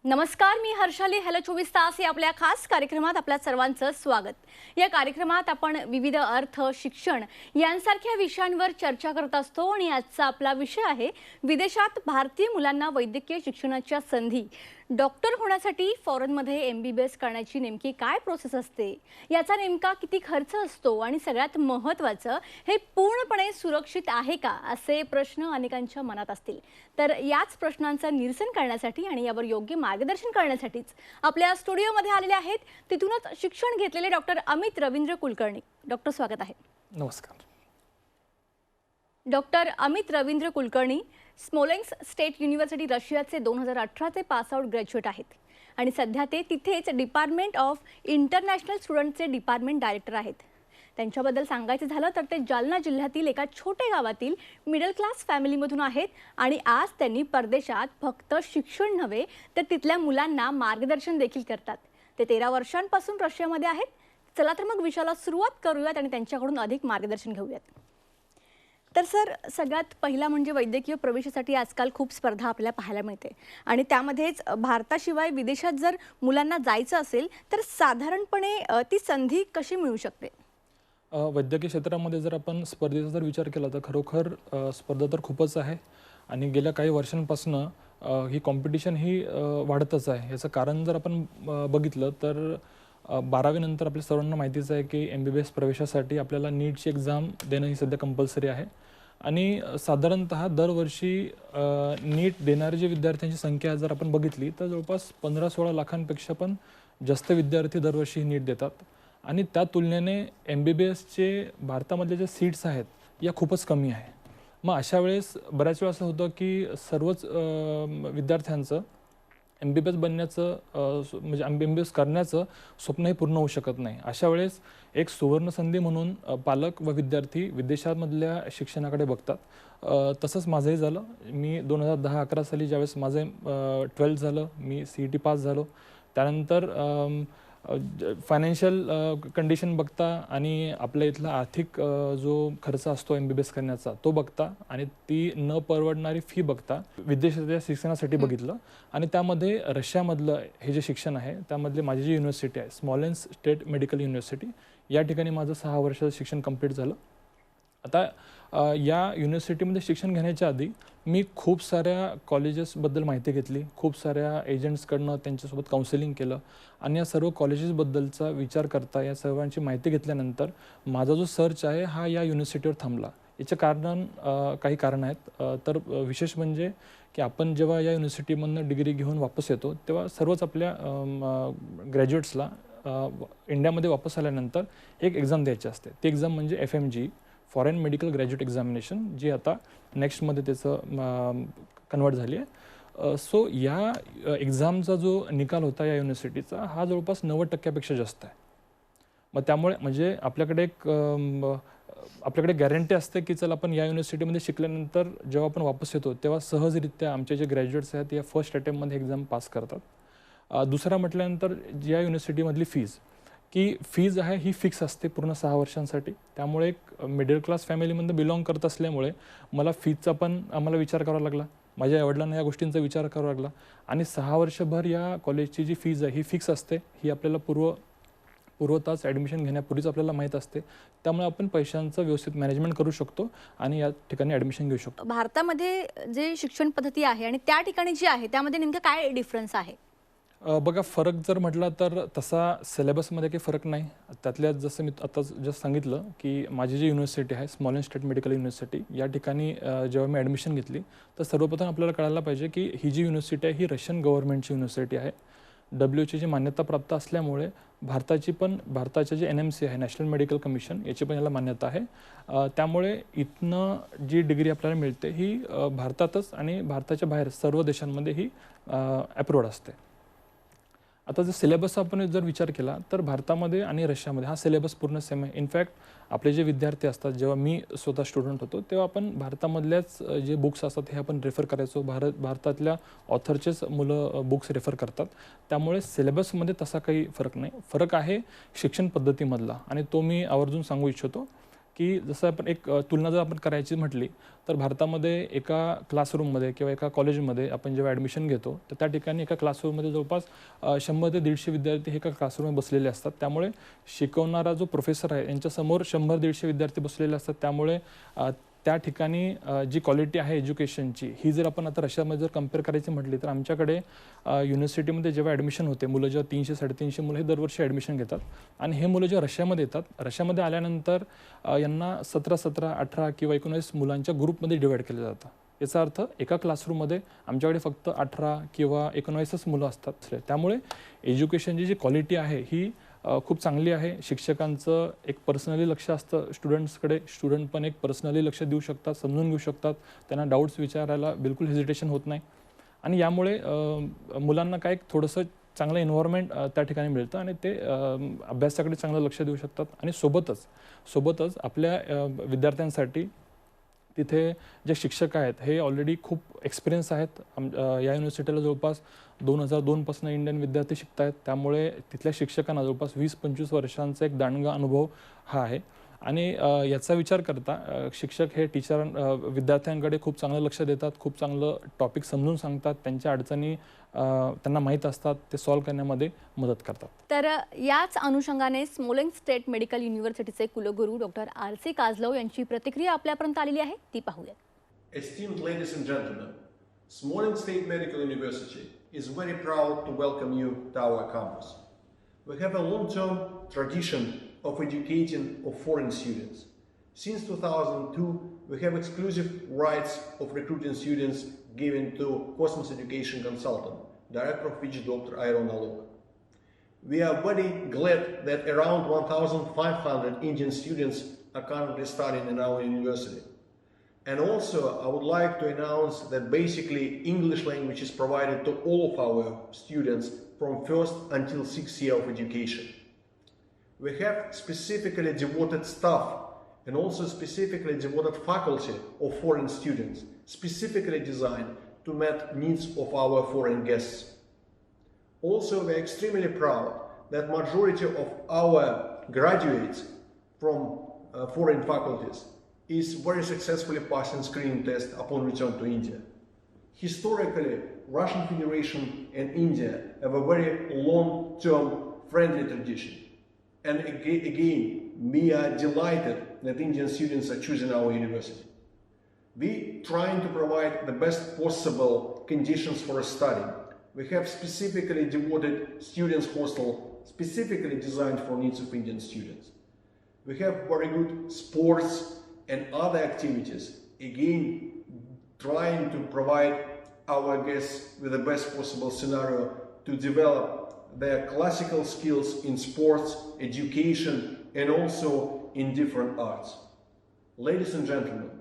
नमस्कार, मी हर्षाली. हॅलो 24 तास या आपल्या खास कार्यक्रमात आपल्या सर्वांचं स्वागत. या कार्यक्रमात आपण विविध अर्थ, शिक्षण यांसारख्या विषयांवर चर्चा करत असतो आणि आजचा आपला विषय आहे विदेशात भारतीय मुलांना वैद्यकीय शिक्षणाच्या संधी. डॉक्टर होण्यासाठी फॉरेनमध्ये MBBS करण्याची नेमकी काय प्रोसेस असते, याचा नेमका किती खर्च असतो आणि सगळ्यात महत्त्वाचं हे पूर्णपणे सुरक्षित आहे का, असे प्रश्न अनेकांच्या मनात असतील. तर याच प्रश्नांचं निरसन करण्यासाठी आणि यावर योग्य मार्गदर्शन करण्यासाठीच आपल्या स्टुडिओमध्ये आलेले आहेत तिथूनच शिक्षण घेतलेले डॉक्टर अमित रवींद्र कुलकर्णी. डॉक्टर, स्वागत आहे. नमस्कार. Doctor Amit Ravindra Kulkarni Smolensk state university रशियाचे 2018चे पासआउट ग्रॅज्युएट आहेत आणि सध्या ते तिथेच डिपार्टमेंट ऑफ इंटरनॅशनल स्टुडंटचे डिपार्टमेंट डायरेक्टर आहेत. त्यांच्याबद्दल सांगायचं झालं तर ते जालना जिल्ह्यातील एका छोट्या गावातील मिडल क्लास फॅमिलीमधून आहेत आणि आज त्यांनी परदेशात फक्त शिक्षण नव्हे तर तिथल्या मुलांना मार्गदर्शन देखील करतात. ते 13 वर्षांपासून रशियामध्ये आहेत. चला तर मग विषयाला सुरुवात करूयात आणि त्यांच्याकडून अधिक मार्गदर्शन घेऊयात. तर सर, सगळ्यात पहिला म्हणजे वैद्यकीय प्रवेशासाठी आजकाल खूप स्पर्धा आपल्याला पाहायला मिळते आणि त्यामध्येच भारताशिवाय विदेशात जर मुलांना जायचं असेल तर साधारणपणे ती संधी कशी मिळू शकते? वैद्यकीय क्षेत्रामध्ये जर आपण स्पर्धेचा जर विचार केला तर खरोखर स्पर्धा तर खूपच आहे आणि गेल्या काही वर्षांपासून ही कॉम्पिटिशन ही वाढतच आहे. याचं कारण जर आपण बघितलं तर 12वी नंतर आपल्या सर्वांना माहितीच आहे की MBBS प्रवेशासाठी आपल्याला नीटची एक्झाम देणं ही सध्या कंपल्सरी आहे आणि साधारणतः दरवर्षी नीट देणारे जे विद्यार्थ्यांची संख्या जर आपण बघितली तर जवळपास 15-16 लाखांपेक्षा पण जास्त विद्यार्थी दरवर्षी नीट देतात आणि त्या तुलनेने MBBSचे भारतामधले जे सीट्स आहेत या खूपच कमी आहे. मग अशा वेळेस बऱ्याच वेळा असं होतं की सर्वच विद्यार्थ्यांचं MBBS बनण्याचं म्हणजे MBBS करण्याचं स्वप्नही पूर्ण होऊ शकत नाही. अशा वेळेस एक सुवर्णसंधी म्हणून पालक व विद्यार्थी विदेशामधल्या शिक्षणाकडे बघतात. तसंच माझंही झालं. मी 2010-11 साली ज्यावेळेस माझं 12th झालं, मी CET पास झालो. त्यानंतर फायनान्शियल कंडिशन बघता आणि आपल्या इथला आर्थिक जो खर्च असतो MBBS करण्याचा तो बघता आणि ती न परवडणारी फी बघता विदेशाच्या शिक्षणासाठी बघितलं आणि त्यामध्ये रशियामधलं हे जे शिक्षण आहे त्यामधले माझी जी युनिव्हर्सिटी आहे स्मॉलेन्स्क स्टेट मेडिकल युनिव्हर्सिटी, या ठिकाणी माझं 6 वर्षाचं शिक्षण कंप्लीट झालं. आता या युनिव्हर्सिटीमध्ये शिक्षण घेण्याच्या आधी मी खूप साऱ्या कॉलेजेसबद्दल माहिती घेतली, खूप साऱ्या एजंट्सकडनं त्यांच्यासोबत काउन्सिलिंग केलं आणि या सर्व कॉलेजेसबद्दलचा विचार करता या सर्वांची माहिती घेतल्यानंतर माझा जो सर्च आहे हा या युनिव्हर्सिटीवर थांबला. याचे काही कारण आहेत. तर विशेष म्हणजे की आपण जेव्हा या युनिव्हर्सिटीमधनं डिग्री घेऊन वापस येतो तेव्हा सर्वच आपल्या ग्रॅज्युएट्सला इंडियामध्ये वापस आल्यानंतर एक एक्झाम द्यायची असते. ती एक्झाम म्हणजे FMG, foreign medical graduate examination, जी आता नेक्स्टमध्ये त्याचं कन्वर्ट झाली आहे. सो या एक्झामचा जो निकाल होता या युनिव्हर्सिटीचा हा जवळपास 90% जास्त आहे. मग त्यामुळे म्हणजे आपल्याकडे गॅरंटी असते की चल आपण या युनिव्हर्सिटीमध्ये शिकल्यानंतर जेव्हा आपण वापस येतो तेव्हा सहजरित्या आमचे जे ग्रॅज्युएट्स आहेत या फर्स्ट अटेम्प्टमध्ये एक्झाम पास करतात. दुसरा म्हटल्यानंतर या युनिव्हर्सिटीमधली फीज आहे ही फिक्स असते पूर्ण 6 वर्षांसाठी. त्यामुळे एक मिडल क्लास फॅमिलीमध्ये बिलॉंग करत असल्यामुळे मला फीजचा पण आम्हाला विचार करावा लागला, माझ्या वडिलांना या गोष्टींचा विचार करावा लागला आणि 6 वर्षभर या कॉलेजची जी फीज आहे ही फिक्स असते. ही आपल्याला पूर्वताच ॲडमिशन घेण्यापूर्वीच आपल्याला माहीत असते. त्यामुळे आपण पैशांचं व्यवस्थित मॅनेजमेंट करू शकतो आणि या ठिकाणी ॲडमिशन घेऊ शकतो. भारतामध्ये जे शिक्षण पद्धती आहे आणि त्या ठिकाणी जी आहे त्यामध्ये नेमकं काय डिफरन्स आहे? बघा, फरक जर म्हटला तर तसा सिलेबसमध्ये काही फरक नाही. त्यातल्या जसं मी आता जस्ट सांगितलं की माझी जी युनिव्हर्सिटी आहे स्मॉलेन्स्क स्टेट मेडिकल युनिव्हर्सिटी, या ठिकाणी जेव्हा मी ॲडमिशन घेतली तर सर्वप्रथम आपल्याला कळायला पाहिजे की ही जी युनिव्हर्सिटी आहे ही रशियन गव्हर्नमेंटची युनिव्हर्सिटी आहे. WHO ची मान्यता प्राप्त असल्यामुळे भारताचे जे NMC आहे, नॅशनल मेडिकल कमिशन, याची पण याला मान्यता आहे. त्यामुळे इथनं जी डिग्री आपल्याला मिळते ही भारतातच आणि भारताच्या बाहेर सर्व देशांमध्ये ही अप्रूव्ड असते. आता जर सिलेबसचा आपण जर विचार केला तर भारतामध्ये आणि रशियामध्ये हा सिलेबस पूर्ण सेम आहे. इनफॅक्ट आपले जे विद्यार्थी असतात, जेव्हा मी स्वतः स्टुडंट होतो तेव्हा आपण भारतामधल्याच जे बुक्स असतात हे आपण रेफर करायचो. भारतातल्या ऑथरचेच मुलं बुक्स रेफर करतात. त्यामुळे सिलेबसमध्ये तसा काही फरक नाही. फरक आहे शिक्षण पद्धतीमधला आणि तो मी आवर्जून सांगू इच्छितो की जसं आपण एक तुलना जर आपण करायची म्हटली तर भारतामध्ये एका क्लासरूममध्ये किंवा एका कॉलेजमध्ये आपण जेव्हा ॲडमिशन घेतो तर त्या ठिकाणी एका क्लासरूममध्ये जवळपास 100 ते 150 विद्यार्थी हे एका क्लासरूममध्ये बसलेले असतात. त्यामुळे शिकवणारा जो प्रोफेसर आहे यांच्यासमोर 100-150 विद्यार्थी बसलेले असतात. त्यामुळे त्या ठिकाणी जी क्वालिटी आहे एज्युकेशनची ही जर आपण आता रशियामध्ये जर कम्पेअर करायची म्हटली तर आमच्याकडे युनिव्हर्सिटीमध्ये जेव्हा ॲडमिशन होते मुलं जेव्हा 300-350 मुलं हे दरवर्षी ॲडमिशन घेतात आणि हे मुलं जेव्हा रशियामध्ये येतात रशियामध्ये आल्यानंतर यांना 17, 18 किंवा 19 मुलांच्या ग्रुपमध्ये डिवाईड केलं जातं. याचा अर्थ एका क्लासरूममध्ये आमच्याकडे फक्त 18 किंवा 19च मुलं असतात. त्यामुळे एज्युकेशनची जी क्वालिटी आहे ही खूप चांगली आहे. शिक्षकांचं एक पर्सनली लक्ष असतं स्टुडंट्सकडे. स्टुडंट पण एक पर्सनली लक्ष देऊ शकतात, समजून घेऊ शकतात, त्यांना डाऊट्स विचारायला बिलकुल हेजिटेशन होत नाही आणि यामुळे मुलांना काय एक थोडंसं चांगलं एन्व्हायरमेंट त्या ठिकाणी मिळतं आणि ते अभ्यासाकडे चांगलं लक्ष देऊ शकतात आणि सोबतच आपल्या विद्यार्थ्यांसाठी तिथे जे शिक्षक आहेत हे ऑलरेडी खूप एक्सपिरियन्स आहेत. या युनिव्हर्सिटीला जवळपास 2002 पासून इंडियन विद्यार्थी शिकत आहेत. त्यामुळे तिथल्या शिक्षकांना जवळपास 20-25 वर्षांचा एक दांडगा अनुभव हा आहे आणि याचा विचार करता शिक्षक हे विद्यार्थ्यांकडे खूप चांगलं लक्ष देतात, खूप चांगलं टॉपिक समजून सांगतात, त्यांच्या अडचणी त्यांना माहीत असतात, ते सॉल्व्ह करण्यामध्ये मदत करतात. तर याच अनुषंगाने स्मोलेन्स्क स्टेट मेडिकल युनिव्हर्सिटीचे कुलगुरू डॉक्टर RC काझलोव यांची प्रतिक्रिया आपल्यापर्यंत आलेली आहे, ती पाहूया. Esteemed ladies and gentlemen, Smolensk State Medical University is very proud to welcome you to our campus. We have a long-term tradition of educating of foreign students. Since 2002, we have exclusive rights of recruiting students given to Cosmos Education Consultant, director of which Dr. Iron Alok. We are very glad that around 1,500 Indian students are currently studying in our university. And also, I would like to announce that basically English language is provided to all of our students from first until 6th year of education. We have specifically devoted staff and also specifically devoted faculty of foreign students, specifically designed to meet needs of our foreign guests. Also, we are extremely proud that majority of our graduates from foreign faculties is very successfully passing screening test upon return to India. Historically, Russian Federation and India have a very long-term friendly tradition. And again, we are delighted that Indian students are choosing our university. We trying to provide the best possible conditions for studying. We have specifically devoted students hostel specifically designed for needs of Indian students. We have very good sports and other activities, again trying to provide our guests with the best possible scenario to develop their classical skills in sports, education, and also in different arts. Ladies and gentlemen,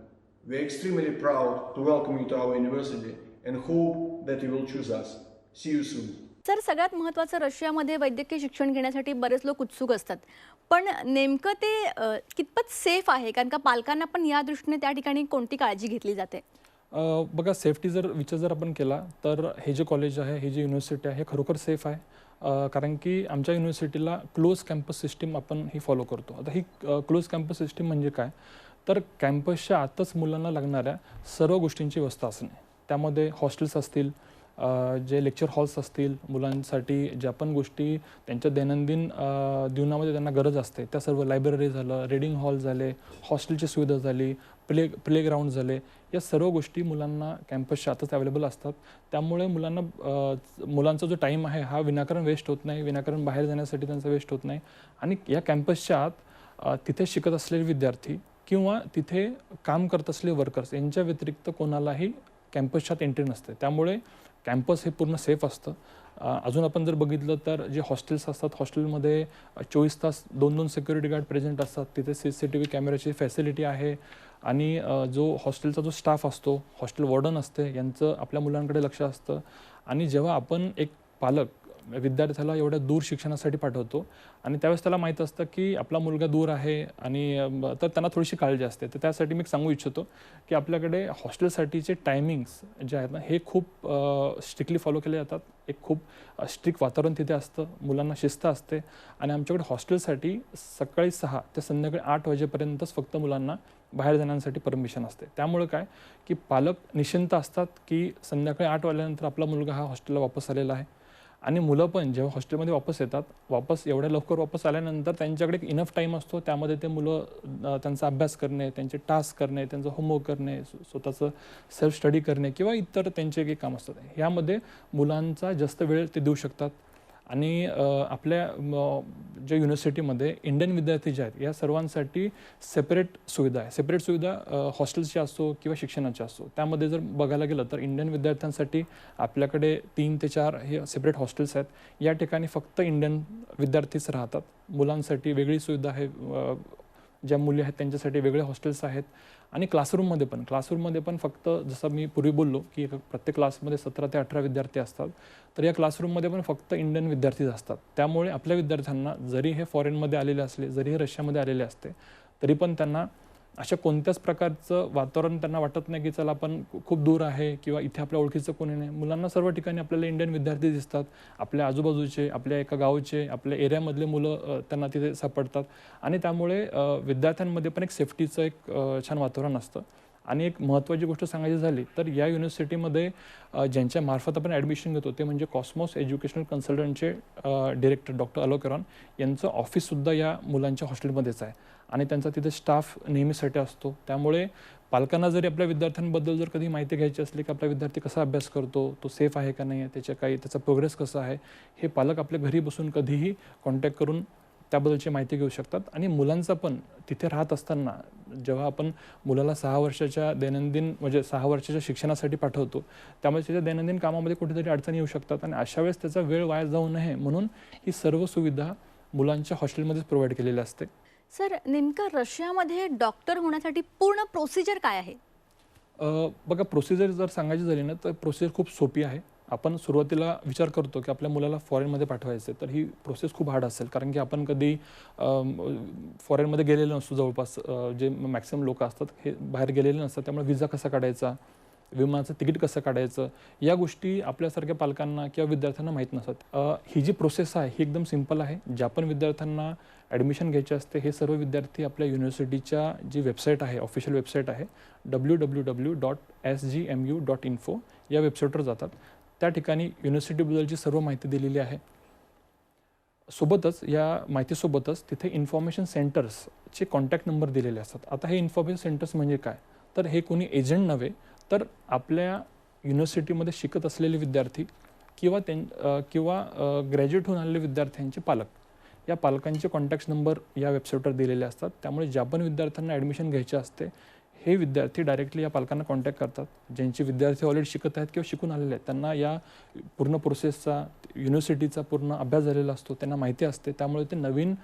we are extremely proud to welcome you to our university and hope that you will choose us. See you soon. Sir, सगळ्यात महत्त्वाचं रशियामध्ये वैद्यकीय शिक्षण घेण्यासाठी बरेच लोक उत्सुक असतात, पण नेमकं ते कितपत सेफ आहे? कारण का पालकांना पण या दृष्टीने त्या ठिकाणी कोणती काळजी घेतली जाते? बघा, सेफ्टी जर विचार जर आपण केला तर हे जे कॉलेज आहे, हे जे युनिव्हर्सिटी आहे, हे खरोखर सेफ आहे. कारण की आमच्या युनिव्हर्सिटीला क्लोज कॅम्पस सिस्टीम आपण ही फॉलो करतो. आता ही क्लोज कॅम्पस सिस्टीम म्हणजे काय? तर कॅम्पसच्या आतच मुलांना लागणाऱ्या सर्व गोष्टींची व्यवस्था असणे. त्यामध्ये हॉस्टेल्स असतील, जे लेक्चर हॉल्स असतील, मुलांसाठी ज्या पण गोष्टी त्यांच्या दैनंदिन जीवनामध्ये त्यांना गरज असते त्या सर्व, लायब्ररी झालं, रीडिंग हॉल झाले, हॉस्टेलची सुविधा झाली, प्लेग्राऊंड झाले, या सर्व गोष्टी मुलांना कॅम्पसच्या आतच अवेलेबल असतात. त्यामुळे मुलांचा जो टाईम आहे हा विनाकारण वेस्ट होत नाही, विनाकारण बाहेर जाण्यासाठी त्यांचा वेस्ट होत नाही. आणि या कॅम्पसच्या आत तिथे शिकत असलेले विद्यार्थी किंवा तिथे काम करत असलेले वर्कर्स यांच्या व्यतिरिक्त कोणालाही कॅम्पसच्या आत एंट्री नसते. त्यामुळे कॅम्पस हे पूर्ण सेफ असतं. अजून आपण जर बघितलं तर जे हॉस्टेल्स असतात, हॉस्टेलमध्ये 24 तास 2-2 सिक्युरिटी गार्ड प्रेझेंट असतात. तिथे CCTV कॅमेऱ्याची फॅसिलिटी आहे आणि जो हॉस्टेलचा जो स्टाफ असतो, हॉस्टेल वॉर्डन असते, यांचं आपल्या मुलांकडे लक्ष असतं. आणि जेव्हा आपण एक पालक विद्यार्थ्याला एवढ्या दूर शिक्षणासाठी पाठवतो आणि त्यावेळेस त्याला माहीत असतं की आपला मुलगा दूर आहे आणि तर त्यांना थोडीशी काळजी असते. तर त्यासाठी मी सांगू इच्छितो की आपल्याकडे हॉस्टेलसाठीचे टायमिंग्स जे आहेत ना हे खूप स्ट्रिक्टली फॉलो केले जातात. एक खूप स्ट्रिक्ट वातावरण तिथे असतं, मुलांना शिस्त असते आणि आमच्याकडे हॉस्टेलसाठी सकाळी 6 ते संध्याकाळी 8 वाजेपर्यंतच फक्त मुलांना बाहेर जाण्यासाठी परमिशन असते. त्यामुळे काय की पालक निश्चिंत असतात की संध्याकाळी 8 वाजल्यानंतर आपला मुलगा हा हॉस्टेलला वापस आलेला आहे आणि मुलं पण जेव्हा हॉस्टेलमध्ये वापस येतात, एवढ्या लवकर वापस आल्यानंतर त्यांच्याकडे एक इनफ टाईम असतो. त्यामध्ये ते मुलं त्यांचा अभ्यास करणे, त्यांचे टास्क करणे, त्यांचं होमवर्क करणे, स्वतःचं सेल्फ स्टडी करणे किंवा इतर त्यांचे काही काम असतात, ह्यामध्ये मुलांचा जास्त वेळ ते देऊ शकतात. आणि आपल्या ज्या युनिव्हर्सिटीमध्ये इंडियन विद्यार्थी जे आहेत या सर्वांसाठी सेपरेट सुविधा आहे. सेपरेट सुविधा हॉस्टेलची असो किंवा शिक्षणाची असो. त्यामध्ये जर बघायला गेलं तर इंडियन विद्यार्थ्यांसाठी आपल्याकडे 3 ते 4 हे सेपरेट हॉस्टेल्स आहेत. या ठिकाणी फक्त इंडियन विद्यार्थीच राहतात. मुलांसाठी वेगळी सुविधा आहे, ज्या मुली आहेत त्यांच्यासाठी वेगळे हॉस्टेल्स आहेत. आणि क्लासरूममध्ये पण फक्त जसं मी पूर्वी बोललो की प्रत्येक क्लासमध्ये 17 ते 18 विद्यार्थी असतात, तर या क्लासरूममध्ये पण फक्त इंडियन विद्यार्थीच असतात. त्यामुळे आपल्या विद्यार्थ्यांना जरी हे फॉरेनमध्ये आलेले असले, जरी हे रशियामध्ये आलेले असते, तरी पण त्यांना अशा कोणत्याच प्रकारचं वातावरण त्यांना वाटत नाही की चला आपण खूप दूर आहे किंवा इथे आपल्या ओळखीचं कोणी नाही. मुलांना सर्व ठिकाणी आपल्याला इंडियन विद्यार्थी दिसतात. आपल्या आजूबाजूचे, आपल्या एका गावचे, आपल्या एरियामधले मुलं त्यांना तिथे सापडतात आणि त्यामुळे विद्यार्थ्यांमध्ये पण एक सेफ्टीचं एक छान वातावरण असतं. आणि एक महत्त्वाची गोष्ट सांगायची झाली तर या युनिव्हर्सिटीमध्ये ज्यांच्या मार्फत आपण ॲडमिशन घेतो ते म्हणजे कॉस्मॉस एज्युकेशनल कन्सल्टंटचे डिरेक्टर डॉक्टर अलोकरॉन यांचं ऑफिससुद्धा या मुलांच्या हॉस्टेलमध्येच आहे आणि त्यांचा तिथे स्टाफ नेहमीसाठी असतो. त्यामुळे पालकांना जरी आपल्या विद्यार्थ्यांबद्दल जर कधी माहिती घ्यायची असली की आपला विद्यार्थी कसा अभ्यास करतो, तो सेफ आहे का नाही आहे, त्याचा प्रोग्रेस कसा आहे, हे पालक आपल्या घरी बसून कधीही कॉन्टॅक्ट करून त्याबद्दलची माहिती घेऊ शकतात. आणि मुलांचा पण तिथे राहत असताना जेव्हा आपण मुलाला 6 वर्षाच्या दैनंदिन म्हणजे 6 वर्षाच्या शिक्षणासाठी पाठवतो, त्यामुळे त्याच्या दैनंदिन कामामध्ये कुठेतरी अडचणी येऊ शकतात आणि अशा वेळेस त्याचा वेळ वाया जाऊ नये म्हणून ही सर्व सुविधा मुलांच्या हॉस्टेलमध्येच प्रोव्हाइड केलेली असते. सर, नेमकं रशियामध्ये डॉक्टर होण्यासाठी पूर्ण प्रोसिजर काय आहे? बघा, प्रोसिजर जर सांगायची झाली ना तर प्रोसिजर खूप सोपी आहे. आपण सुरुवातीला विचार करतो की आपल्या मुलाला फॉरेनमध्ये पाठवायचं आहे, तर ही प्रोसेस खूप हार्ड असेल कारण की आपण कधी फॉरेनमध्ये गेलेलो नसतो. जवळपास जे मॅक्सिमम लोक असतात हे बाहेर गेलेले नसतात. त्यामुळे विजा कसा काढायचा, विमानाचं तिकीट कसं काढायचं, या गोष्टी आपल्यासारख्या पालकांना किंवा विद्यार्थ्यांना माहीत नसतात. ही जी प्रोसेस आहे ही एकदम सिंपल आहे. ज्या पण विद्यार्थ्यांना ॲडमिशन घ्यायचे असते हे सर्व विद्यार्थी आपल्या युनिव्हर्सिटीच्या जी वेबसाईट आहे, ऑफिशियल वेबसाईट आहे www.sgmu.info या वेबसाईटवर जातात. त्या ठिकाणी युनिव्हर्सिटीबद्दलची सर्व माहिती दिलेली आहे. सोबतच या माहितीसोबतच तिथे इन्फॉर्मेशन सेंटर्सचे कॉन्टॅक्ट नंबर दिलेले असतात. आता हे इन्फॉर्मेशन सेंटर्स म्हणजे काय, तर हे कोणी एजंट नव्हे तर आपल्या युनिव्हर्सिटीमध्ये शिकत असलेले विद्यार्थी किंवा ग्रॅज्युएट होऊन आलेले विद्यार्थ्यांचे पालक, या पालकांचे कॉन्टॅक्ट नंबर या वेबसाईटवर दिलेले असतात. त्यामुळे ज्या पण विद्यार्थ्यांना ॲडमिशन घ्यायचे असते हे विद्यार्थी डायरेक्टली या पालकांना कॉन्टॅक्ट करतात. ज्यांचे विद्यार्थी ऑलरेडी शिकत आहेत किंवा शिकून आलेले आहेत त्यांना या पूर्ण प्रोसेसचा, युनिव्हर्सिटीचा पूर्ण अभ्यास झालेला असतो, त्यांना माहिती असते. त्यामुळे ते नवीन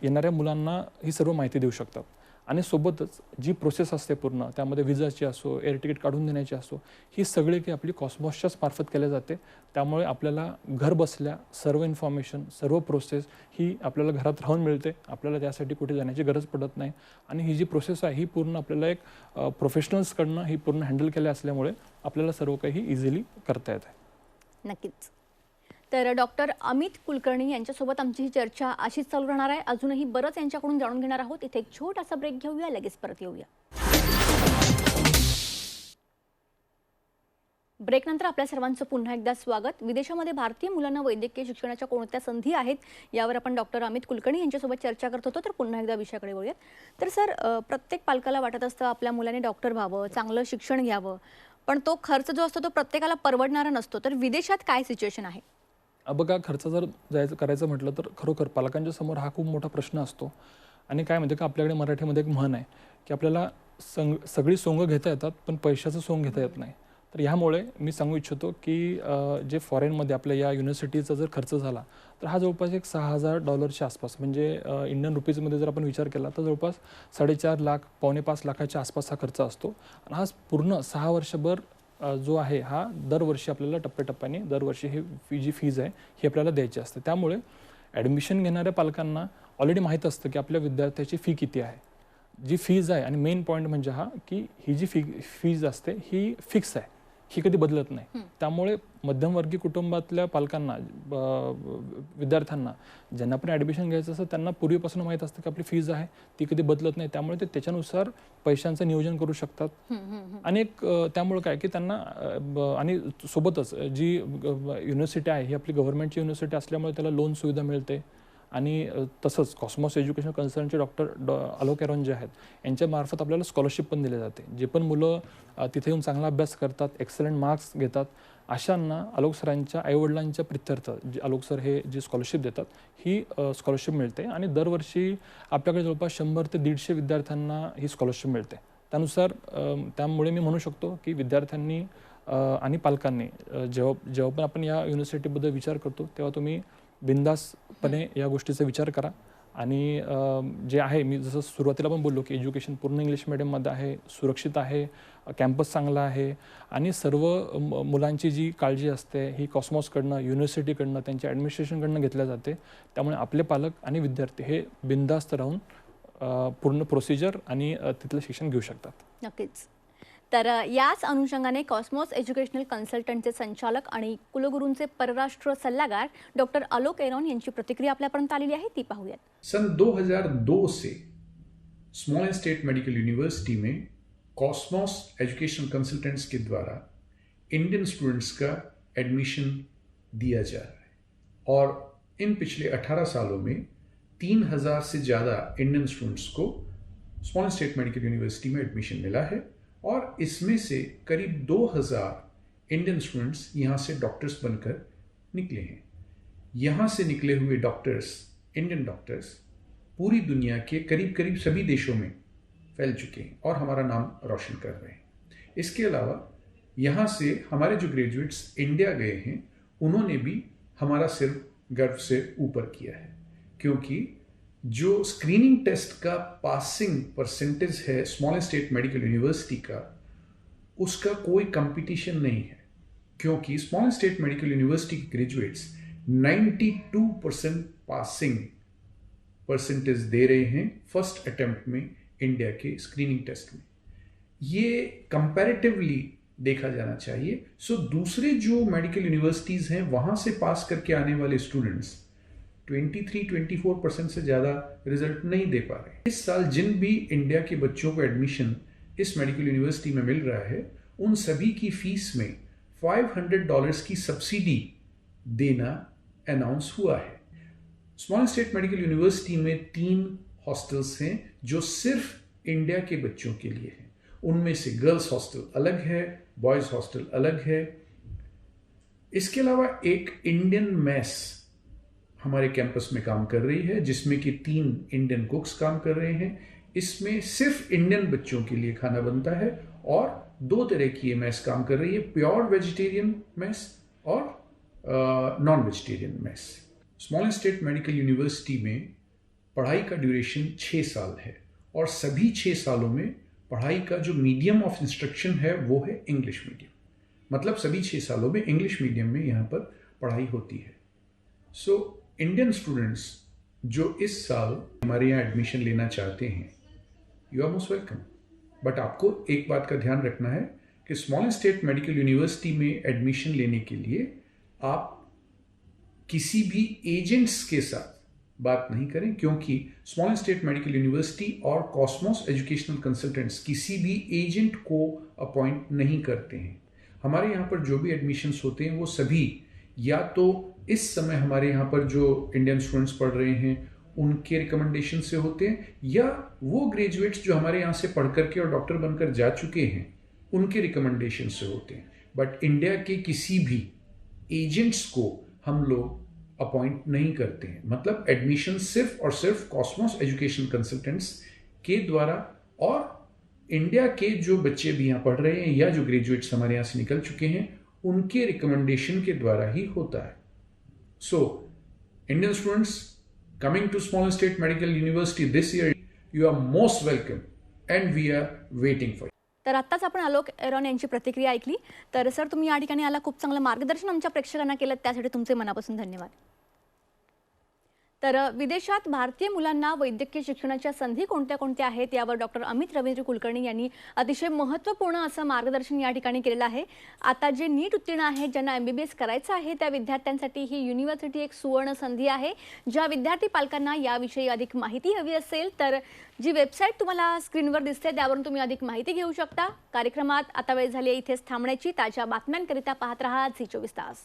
येणाऱ्या मुलांना ही सर्व माहिती देऊ शकतात. आणि सोबतच जी प्रोसेस असते पूर्ण, त्यामध्ये विजाची असो, एअर तिकीट काढून देण्याची असो, ही सगळी काही आपली कॉस्मॉसच्याच मार्फत केल्या जाते. त्यामुळे आपल्याला घर बसल्या सर्व इन्फॉर्मेशन, सर्व प्रोसेस ही आपल्याला घरात राहून मिळते. आपल्याला त्यासाठी कुठे जाण्याची गरज पडत नाही. आणि ही जी प्रोसेस आहे ही पूर्ण आपल्याला एक प्रोफेशनल्सकडनं ही पूर्ण हँडल केल्या असल्यामुळे आपल्याला सर्व काही इझिली करता येत आहे. नक्कीच. तर डॉक्टर अमित कुलकर्णी यांच्यासोबत आमची ही चर्चा अशीच चालू राहणार आहे. अजूनही बरंच यांच्याकडून जाणून घेणार आहोत. इथे एक छोटासा ब्रेक घेऊया, लगेच परत येऊया. ब्रेकनंतर आपल्या सर्वांचं पुन्हा एकदा स्वागत. विदेशामध्ये भारतीय मुलांना वैद्यकीय शिक्षणाच्या कोणत्या संधी आहेत यावर आपण डॉक्टर अमित कुलकर्णी यांच्यासोबत चर्चा करत होतो. तर पुन्हा एकदा विषयाकडे वळूयात. तर सर, प्रत्येक पालकाला वाटत असतं आपल्या मुलाने डॉक्टर व्हावं, चांगलं शिक्षण घ्यावं, पण तो खर्च जो असतो तो प्रत्येकाला परवडणारा नसतो. तर विदेशात काय सिच्युएशन आहे? बघा, खर्च जर करायचं म्हटलं तर खरोखर पालकांच्या समोर हा खूप मोठा प्रश्न असतो. आणि काय म्हणते का, आपल्याकडे मराठीमध्ये एक म्हण आहे की आपल्याला सगळी सोंग घेता येतात पण पैशाचं सोंग घेता येत नाही. तर ह्यामुळे मी सांगू इच्छितो की जे फॉरेनमध्ये आपल्या या युनिव्हर्सिटीचा जर खर्च झाला तर हा जवळपास एक $6,000 आसपास, म्हणजे इंडियन रुपीजमध्ये जर आपण विचार केला तर जवळपास 4.5 लाख, 4.25 लाखाच्या आसपास हा खर्च असतो. आणि हा पूर्ण 6 वर्षभर जो आहे हा दरवर्षी आपल्याला टप्प्याटप्प्याने दरवर्षी ही जी फीज आहे ही आपल्याला द्यायची असते. त्यामुळे ॲडमिशन घेणाऱ्या पालकांना ऑलरेडी माहीत असतं की आपल्या विद्यार्थ्याची फी किती आहे, जी फीज आहे. आणि मेन पॉईंट म्हणजे हा की ही जी फीज असते ही फिक्स आहे, ही कधी बदलत नाही. त्यामुळे मध्यमवर्गीय कुटुंबातल्या पालकांना विद्यार्थ्यांना ज्यांना पण ॲडमिशन घ्यायचं असतं त्यांना पूर्वीपासून माहीत असतं की आपली फीज आहे ती कधी बदलत नाही. त्यामुळे ते त्याच्यानुसार पैशांचं नियोजन करू शकतात. आणि त्यामुळे काय की त्यांना आणि सोबतच जी युनिव्हर्सिटी आहे ही आपली गव्हर्नमेंटची युनिव्हर्सिटी असल्यामुळे त्याला लोन सुविधा मिळते. आणि तसंच कॉस्मॉस एज्युकेशन कन्सर्नचे डॉक्टर आलोक एरॉन जे आहेत यांच्यामार्फत आपल्याला स्कॉलरशिप पण दिली जाते. जे पण मुलं तिथे येऊन चांगला अभ्यास करतात, एक्सलंट मार्क्स घेतात, अशांना आलोक सरांच्या आईवडिलांच्या प्रित्यर्थ जे आलोक सर हे जी स्कॉलरशिप देतात ही स्कॉलरशिप मिळते. आणि दरवर्षी आपल्याकडे जवळपास 100 ते 150 विद्यार्थ्यांना ही स्कॉलरशिप मिळते. त्यानुसार त्यामुळे मी म्हणू शकतो की विद्यार्थ्यांनी आणि पालकांनी जेव्हा पण आपण या युनिव्हर्सिटीबद्दल विचार करतो तेव्हा तुम्ही बिनधास्तपणे या गोष्टीचा विचार करा. आणि जे आहे मी जसं सुरुवातीला पण बोललो की एज्युकेशन पूर्ण इंग्लिश मिडियममध्ये आहे, सुरक्षित आहे, कॅम्पस चांगला आहे आणि सर्व मुलांची जी काळजी असते ही कॉस्मॉसकडनं, युनिव्हर्सिटीकडनं, त्यांच्या ॲडमिनिस्ट्रेशनकडनं घेतल्या जाते. त्यामुळे आपले पालक आणि विद्यार्थी हे बिनधास्त राहून पूर्ण प्रोसिजर आणि तिथलं शिक्षण घेऊ शकतात. नक्कीच. तर याच अनुषंगाने कॉस्मॉस एज्युकेशनल कन्सल्टंटचे संचालक आणि कुलगुरूंचे परराष्ट्र सल्लागार डॉक्टर आलोक एरॉन यांची प्रतिक्रिया आपल्यापर्यंत आलेली आहे, ती पाहूयात. सन 2002 से Smolensk state medical university में कॉस्मॉस एजुकेशन कंसल्टेंट्स के द्वारा इंडियन स्टूडेंट्स का एडमिशन दिया जा रहा है और इन पिछले 18 सालों में 3000 से ज़्यादा इंडियन स्टूडेंट्स को small end state medical university में एडमिशन मिला है और इसमें से करीब 2000 इंडियन स्टूडेंट्स यहाँ से डॉक्टर्स बनकर निकले हैं. यहाँ से निकले हुए डॉक्टर्स, इंडियन डॉक्टर्स, पूरी दुनिया के करीब करीब सभी देशों में फैल चुके हैं और हमारा नाम रोशन कर रहे हैं. इसके अलावा यहाँ से हमारे जो ग्रेजुएट्स इंडिया गए हैं उन्होंने भी हमारा सिर गर्व से ऊपर किया है, क्योंकि जो स्क्रीनिंग टेस्ट का पासिंग परसेंटेज है Smolensk state medical university का, उसका कोई कंपटीशन नहीं है. क्योंकि Smolensk state medical university के ग्रेजुएट्स 92% पासिंग परसेंटेज दे रहे हैं फर्स्ट अटेम्प्ट में इंडिया के स्क्रीनिंग टेस्ट में. ये कंपैरेटिवली देखा जाना चाहिए. सो दूसरे जो मेडिकल यूनिवर्सिटीज़ हैं वहाँ से पास करके आने वाले स्टूडेंट्स 23-24% से ज़्यादा रिजल्ट नहीं दे पा रहे. इस साल जिन भी इंडिया के बच्चों को एडमिशन इस मेडिकल यूनिवर्सिटी में मिल रहा है उन सभी की फीस में $500 की सब्सिडी देना अनाउंस हुआ है. स्मॉल स्टेट मेडिकल यूनिवर्सिटी में 3 हॉस्टल्स हैं जो सिर्फ इंडिया के बच्चों के लिए हैं. उनमें से गर्ल्स हॉस्टल अलग है, बॉयज़ हॉस्टल अलग है. इसके अलावा एक इंडियन मेस हमारे कैंपस में काम कर रही है जिसमें कि 3 इंडियन कुक्स काम कर रहे हैं. इसमें सिर्फ इंडियन बच्चों के लिए खाना बनता है और 2 तरह की ये मेस काम कर रही है, प्योर वेजिटेरियन मेस और non vegetarian mess. Small state medical university में पढ़ाई का ड्यूरेशन 6 साल है और सभी 6 सालों में पढ़ाई का जो मीडियम ऑफ इंस्ट्रक्शन है वो है इंग्लिश मीडियम. मतलब सभी 6 सालों में इंग्लिश मीडियम में यहाँ पर पढ़ाई होती है. सो इंडियन स्टूडेंट्स जो इस साल हमारे यहाँ एडमिशन लेना चाहते हैं, you are most welcome. But आपको एक बात का ध्यान रखना है कि स्मॉल स्टेट मेडिकल यूनिवर्सिटी में एडमिशन लेने के लिए आप किसी भी एजेंट्स के साथ बात नहीं करें, क्योंकि स्मॉल स्टेट मेडिकल यूनिवर्सिटी और कॉस्मॉस एजुकेशनल कंसल्टेंट्स किसी भी एजेंट को अपॉइंट नहीं करते हैं. हमारे यहाँ पर जो भी एडमिशन्स होते हैं वो सभी या तो इस समय हमारे यहाँ पर जो इंडियन स्टूडेंट्स पढ़ रहे हैं उनके रिकमेंडेशन से होते हैं, या वो ग्रेजुएट्स जो हमारे यहाँ से पढ़ करके और डॉक्टर बनकर जा चुके हैं उनके रिकमेंडेशन से होते हैं. बट इंडिया के किसी भी एजेंट्स को हम लोग अपॉइंट नहीं करते हैं. मतलब एडमिशन सिर्फ और सिर्फ कॉस्मॉस एजुकेशन कंसल्टेंट्स के द्वारा और इंडिया के जो बच्चे भी यहाँ पढ़ रहे हैं या जो ग्रेजुएट्स हमारे यहाँ से निकल चुके हैं उनके रिकमेंडेशन के द्वारा ही होता है. So Indian students coming to Small State Medical University this year, you are most welcome and we are waiting for you. तर आत्ताच आपण आलोक एरॉन यांची प्रतिक्रिया ऐकली. तर सर, तुम्ही या ठिकाणी आला, खूप चांगलं मार्गदर्शन आमच्या प्रेक्षकांना केलं, त्यासाठी तुमचे मनापासून धन्यवाद. तर विदेशात भारतीय मुलांना वैद्यकीय शिक्षणाच्या संधी कोणत्या कोणत्या आहेत यावर डॉक्टर अमित रवींद्र कुलकर्णी यांनी अतिशय महत्त्वपूर्ण असं मार्गदर्शन या ठिकाणी केलेलं आहे. आता जे नीट उत्तीर्ण आहेत, ज्यांना MBBS करायचं आहे, त्या विद्यार्थ्यांसाठी ही युनिव्हर्सिटी एक सुवर्ण संधी आहे. ज्या विद्यार्थी पालकांना याविषयी अधिक माहिती हवी असेल तर जी वेबसाईट तुम्हाला स्क्रीनवर दिसते त्यावरून तुम्ही अधिक माहिती घेऊ शकता. कार्यक्रमात आता वेळ झाली इथेच थांबण्याची. ताज्या बातम्यांकरिता पाहत रहा झी 24 तास.